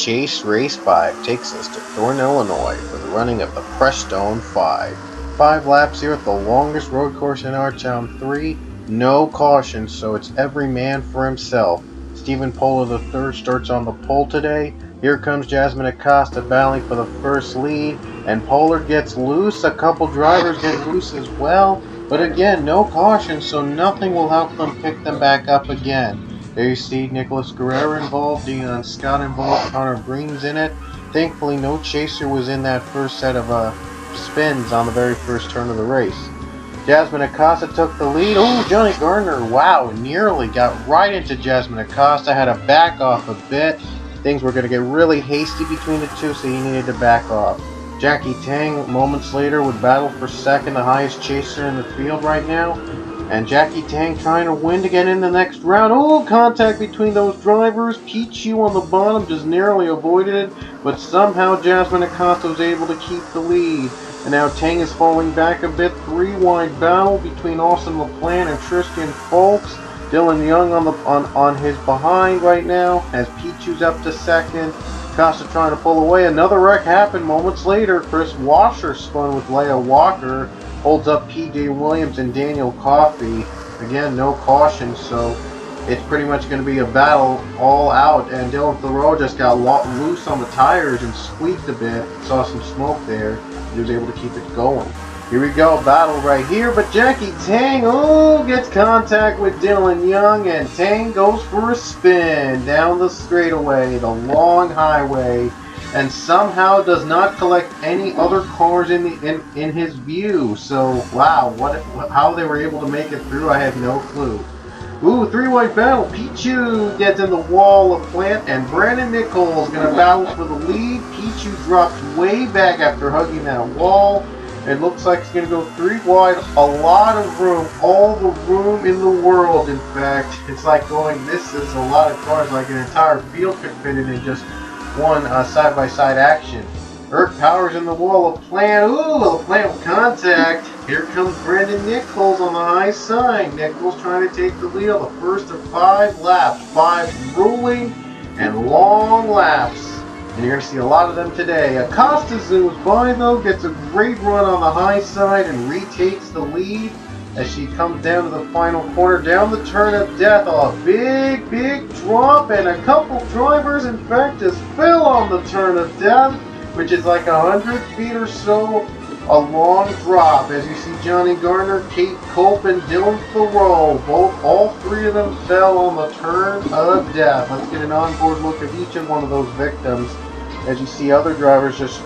Chase Race 5 takes us to Thornton, Illinois for the running of the Prestone 5. 5 laps here at the longest road course in our town, 3. No caution, so it's every man for himself. Stephen Polar III starts on the pole today. Here comes Jasmine Acosta battling for the first lead, and Polar gets loose. A couple drivers get loose as well, but again, no caution, so nothing will help them pick them back up again. There you see Nicholas Guerrero involved, Dion Scott involved, Connor Green's in it. Thankfully, no chaser was in that first set of spins on the very first turn of the race. Jasmine Acosta took the lead. Oh, Johnny Gardner, wow, nearly got right into Jasmine Acosta, had to back off a bit. Things were going to get really hasty between the two, so he needed to back off. Jackie Tang, moments later, would battle for second, the highest chaser in the field right now. And Jackie Tang trying to win to get in the next round. Oh, contact between those drivers. Pichu on the bottom just narrowly avoided it, but somehow Jasmine Acosta was able to keep the lead. And now Tang is falling back a bit. 3-wide battle between Austin LaPlante and Tristan Folks. Dillon Young on his behind right now as Pichu's up to second. Acosta trying to pull away. Another wreck happened moments later. Chris Washer spun with Leia Walker. Holds up P.J. Williams and Daniel Coffey. Again, no caution, so it's pretty much going to be a battle all out. And Dylan Thoreau just got loose on the tires and squeaked a bit. Saw some smoke there. He was able to keep it going. Here we go, battle right here. But Jackie Tang, gets contact with Dillon Young, and Tang goes for a spin down the straightaway, the long highway, and somehow does not collect any other cars in his view. So wow, how they were able to make it through, I have no clue. Ooh, 3-way battle. Pichu gets in the wall of Plant, and Brandon Nichols gonna battle for the lead. Pichu drops way back after hugging that wall. It looks like it's gonna go 3 wide. A lot of room, all the room in the world. In fact, it's like going. This is a lot of cars, like an entire field could fit in just one side-by-side action. Eric Powers in the wall of Plant. Ooh, Plant with contact. Here comes Brandon Nichols on the high side. Nichols trying to take the lead on the first of 5 laps. 5 grueling and long laps. And you're going to see a lot of them today. Acosta zooms by though, gets a great run on the high side and retakes the lead as she comes down to the final corner, down the turn of death. A big drop, and a couple drivers in fact just fell on the turn of death, which is like 100 feet or so, a long drop. As you see Johnny Gardner, Kate Culp, and Dylan Thoreau, all 3 of them fell on the turn of death. Let's get an onboard look of each and one of those victims. As you see other drivers just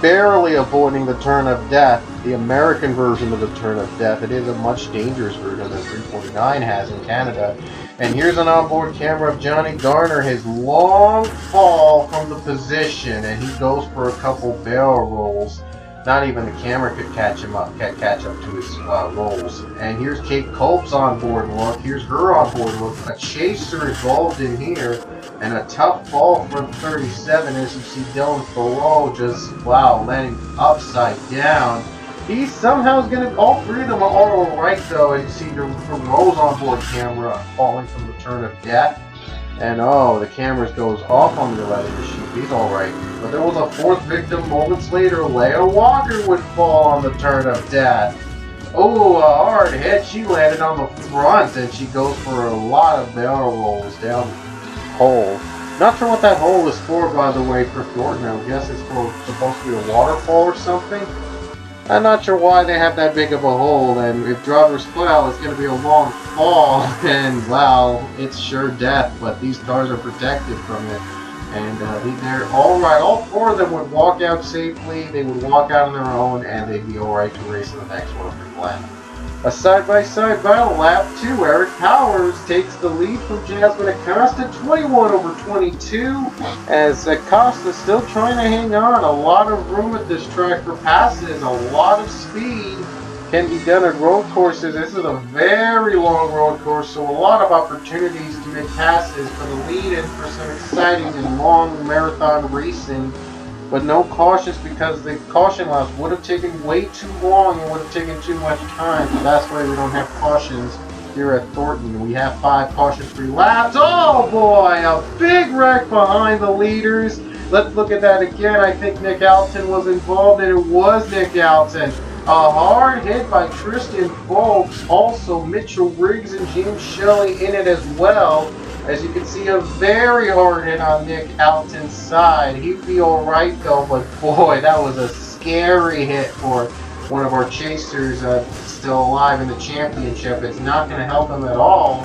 barely avoiding the turn of death, the American version of the turn of death. It is a much dangerous version than 349 has in Canada. And here's an onboard camera of Johnny Gardner, his long fall from the position, and he goes for a couple barrel rolls. Not even the camera could catch up to his rolls. And here's Kate Culp's onboard look. Here's her onboard look. A chaser involved in here, and a tough fall from 37 as you see Dylan Thoreau just, landing upside down. He somehow is going to, all 3 of them are all right though, as you see Thoreau's onboard camera falling from the turn of death. And the camera goes off on the right of the sheet. He's alright. But there was a 4th victim moments later. Leia Walker would fall on the turn of death. Oh, a hard hit. She landed on the front, and she goes for a lot of barrel rolls down the hole. Not sure what that hole is for, by the way, for Thornton. I guess it's supposed to be a waterfall or something. I'm not sure why they have that big of a hole, and if drivers fall, it's going to be a long fall, and wow, it's sure death, but these cars are protected from it, and they're alright. All 4 of them would walk out safely, they would walk out on their own, and they'd be alright to race in the next one for lap. A side-by-side battle, lap 2, Eric Powers takes the lead from Jasmine Acosta, 21/22, as Acosta still trying to hang on. A lot of room at this track for passes, a lot of speed can be done at road courses. This is a very long road course, so a lot of opportunities to make passes for the lead and for some exciting and long marathon racing. But no cautions, because the caution laps would have taken way too long and would have taken too much time. So that's why we don't have cautions here at Thornton. We have 5 caution-free laps. Oh boy, a big wreck behind the leaders. Let's look at that again. I think Nick Alten was involved, and it was Nick Alten. A hard hit by Tristan Folks. Also, Mitchell Riggs and James Shelley in it as well. As you can see, a very hard hit on Nick Alten's side. He'd be alright though, but boy, that was a scary hit for one of our chasers still alive in the championship. It's not going to help him at all.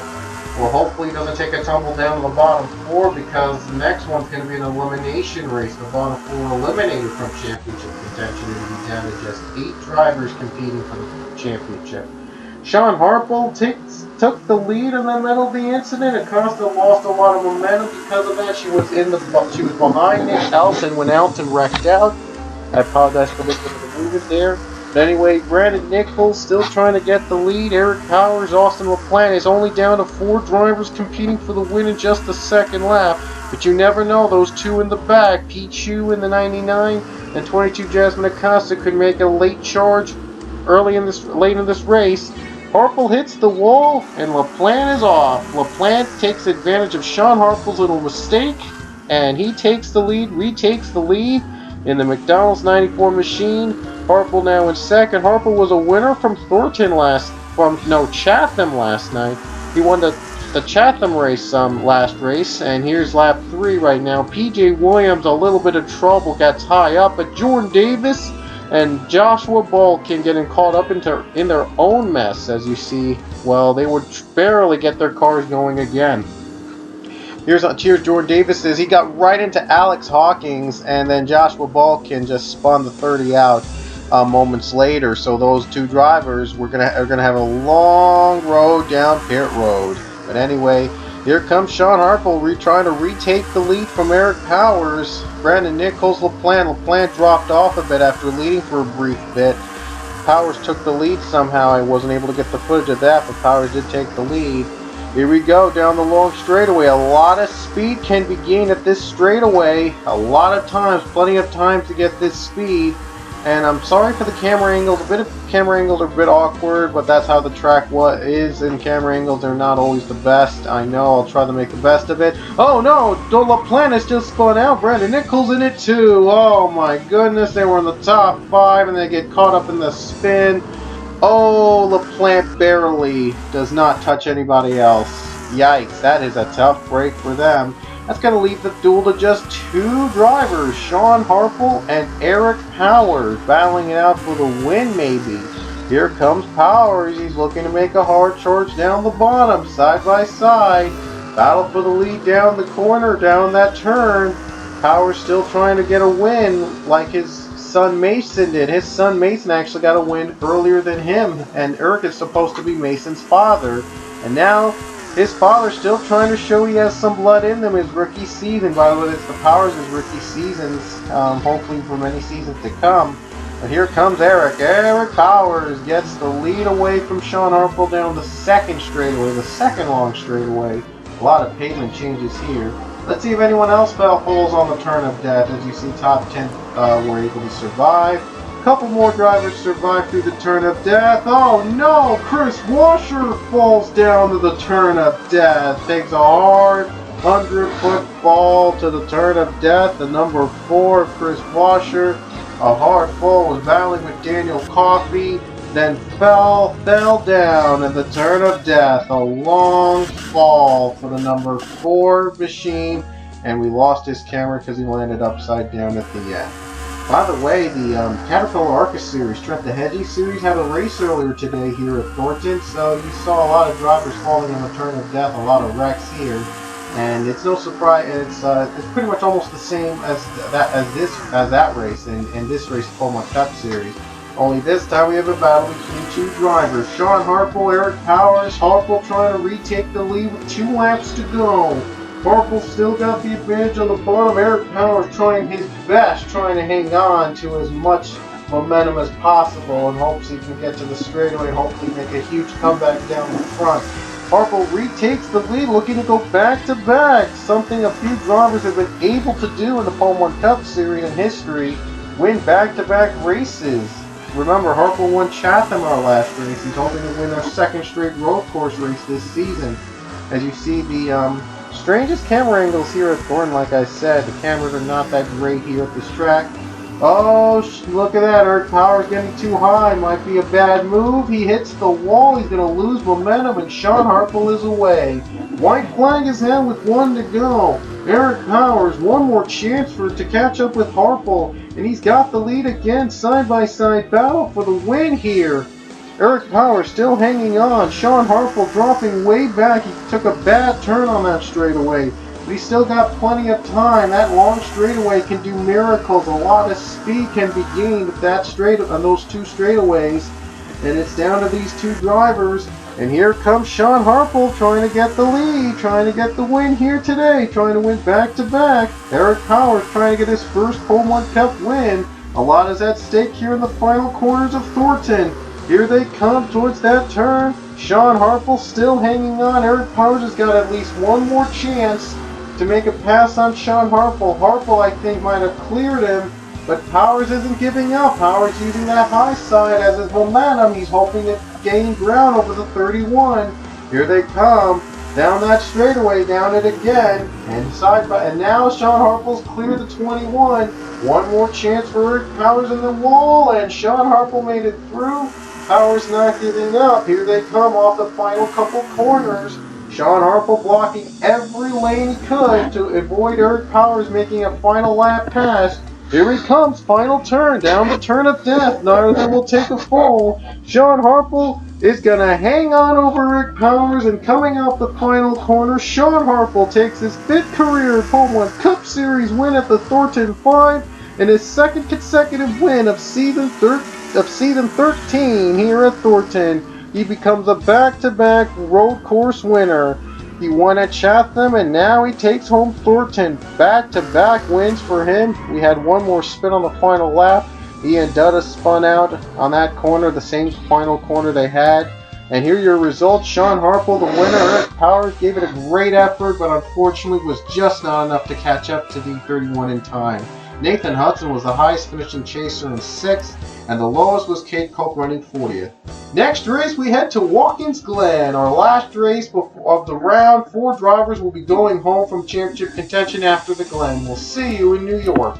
Well, hopefully he doesn't take a tumble down to the bottom 4, because the next one's going to be an elimination race. The bottom 4 eliminated from championship contention. It'll be down to just 8 drivers competing for the championship. Sean Harple took the lead in the middle of the incident, and Costa lost a lot of momentum because of that. She was behind Nick Alten when Alten wrecked out. I apologize for looking at the movement there. But anyway, Brandon Nichols still trying to get the lead. Eric Powers, Austin LaPlante is only down to 4 drivers competing for the win in just the second lap. But you never know, those 2 in the back, Pete Chu in the 99 and 22 Jasmine Acosta, could make a late charge late in this race. Harple hits the wall, and LaPlante is off. LaPlante takes advantage of Sean Harple's little mistake, and he takes the lead, retakes the lead in the McDonald's 94 machine. Harple now in second. Harple was a winner from Thornton Chatham last night. He won the Chatham race last race, and here's lap 3 right now. PJ Williams, a little bit of trouble, gets high up, but Jordan Davis and Joshua Balkin getting caught up in their own mess, as you see. Well, they would barely get their cars going again. Cheers Jordan Davis says he got right into Alex Hawkins, and then Joshua Balkin just spun the 30 out moments later. So those 2 drivers are gonna have a long road down pit road. But anyway, here comes Sean Harple trying to retake the lead from Eric Powers. Brandon Nichols, LaPlante dropped off a bit after leading for a brief bit. Powers took the lead somehow. I wasn't able to get the footage of that, but Powers did take the lead. Here we go down the long straightaway. A lot of speed can be gained at this straightaway. A lot of times, plenty of time to get this speed. And I'm sorry for the camera angles. Camera angles are a bit awkward, but that's how the track is, and camera angles are not always the best. I know, I'll try to make the best of it. Oh no, LaPlante just spun out. Brandon Nichols in it too. Oh my goodness, they were in the top 5 and they get caught up in the spin. Oh, LaPlante barely does not touch anybody else. Yikes, that is a tough break for them. That's going to leave the duel to just 2 drivers, Sean Harple and Eric Powers, battling it out for the win maybe. Here comes Powers. He's looking to make a hard charge down the bottom, side by side. Battle for the lead down the corner, down that turn. Powers still trying to get a win like his son Mason did. His son Mason actually got a win earlier than him, and Eric is supposed to be Mason's father. And now his father's still trying to show he has some blood in them his rookie season. By the way, it's the Powers' rookie seasons, hopefully for many seasons to come. But here comes Eric. Eric Powers gets the lead away from Sean Harple down the second straightaway, the second long straightaway. A lot of pavement changes here. Let's see if anyone else falls on the turn of death. As you see, top 10 were able to survive. A couple more drivers survive through the turn of death. Oh no! Chris Washer falls down to the turn of death. Takes a hard 100-foot fall to the turn of death. The number 4, Chris Washer. A hard fall, was battling with Daniel Coffey. Then fell down in the turn of death. A long fall for the number 4 machine. And we lost his camera because he landed upside down at the end. By the way, the Caterpillar Arca Series, Trent the Hedgie Series, had a race earlier today here at Thornton, so you saw a lot of drivers falling on the turn of death, a lot of wrecks here, and it's no surprise. It's pretty much almost the same as that race in this race, Pullman Cup Series. Only this time we have a battle between 2 drivers, Sean Harple, Eric Powers. Harple trying to retake the lead with 2 laps to go. Harple still got the advantage on the bottom. Eric Powers trying his best, trying to hang on to as much momentum as possible in hopes he can get to the straightaway, hopefully make a huge comeback down the front. Harple retakes the lead, looking to go back-to-back, something a few drivers have been able to do in the Pullman Cup Series in history, win back-to-back races. Remember, Harple won Chatham our last race. He's hoping to win our second straight road course race this season. As you see, the Strangest camera angles here at Thornton, like I said. The cameras are not that great here at this track. Oh, look at that. Eric Powers getting too high. Might be a bad move. He hits the wall. He's going to lose momentum, and Sean Harple is away. White flag is in with 1 to go. Eric Powers, one more chance to catch up with Harple, and he's got the lead again. Side-by-side battle for the win here. Eric Powers still hanging on. Sean Harple dropping way back. He took a bad turn on that straightaway. But he's still got plenty of time. That long straightaway can do miracles. A lot of speed can be gained with that on those 2 straightaways. And it's down to these 2 drivers. And here comes Sean Harple trying to get the lead, trying to get the win here today, trying to win back-to-back. Eric Powers trying to get his first Home 1 Cup win. A lot is at stake here in the final corners of Thornton. Here they come towards that turn. Sean Harple still hanging on. Eric Powers has got at least one more chance to make a pass on Sean Harple. Harple, I think, might have cleared him, but Powers isn't giving up. Powers using that high side as his momentum. He's hoping to gain ground over the 31. Here they come. Down that straightaway, down it again. And now Sean Harple's cleared the 21. One more chance for Eric Powers in the wall, and Sean Harple made it through. Powers not giving up. Here they come off the final couple corners. Sean Harple blocking every lane he could to avoid Eric Powers making a final lap pass. Here he comes, final turn, down the turn of death. Neither of them will take a fall. Sean Harple is going to hang on over Eric Powers, and coming off the final corner, Sean Harple takes his 5th career Home 1 Cup Series win at the Thornton 5 and his 2nd consecutive win of season 13 here at Thornton. He becomes a back-to-back road course winner. He won at Chatham, and now he takes home Thornton. Back-to-back wins for him. We had one more spin on the final lap. He and Dutta spun out on that corner, the same final corner they had. And here are your results. Sean Harple, the winner. Eric Powers gave it a great effort, but unfortunately was just not enough to catch up to the 31 in time. Nathan Hudson was the highest finishing chaser in 6th, and the lowest was Culp running 40th. Next race, we head to Watkins Glen. Our last race of the round. 4 drivers will be going home from championship contention after the Glen. We'll see you in New York.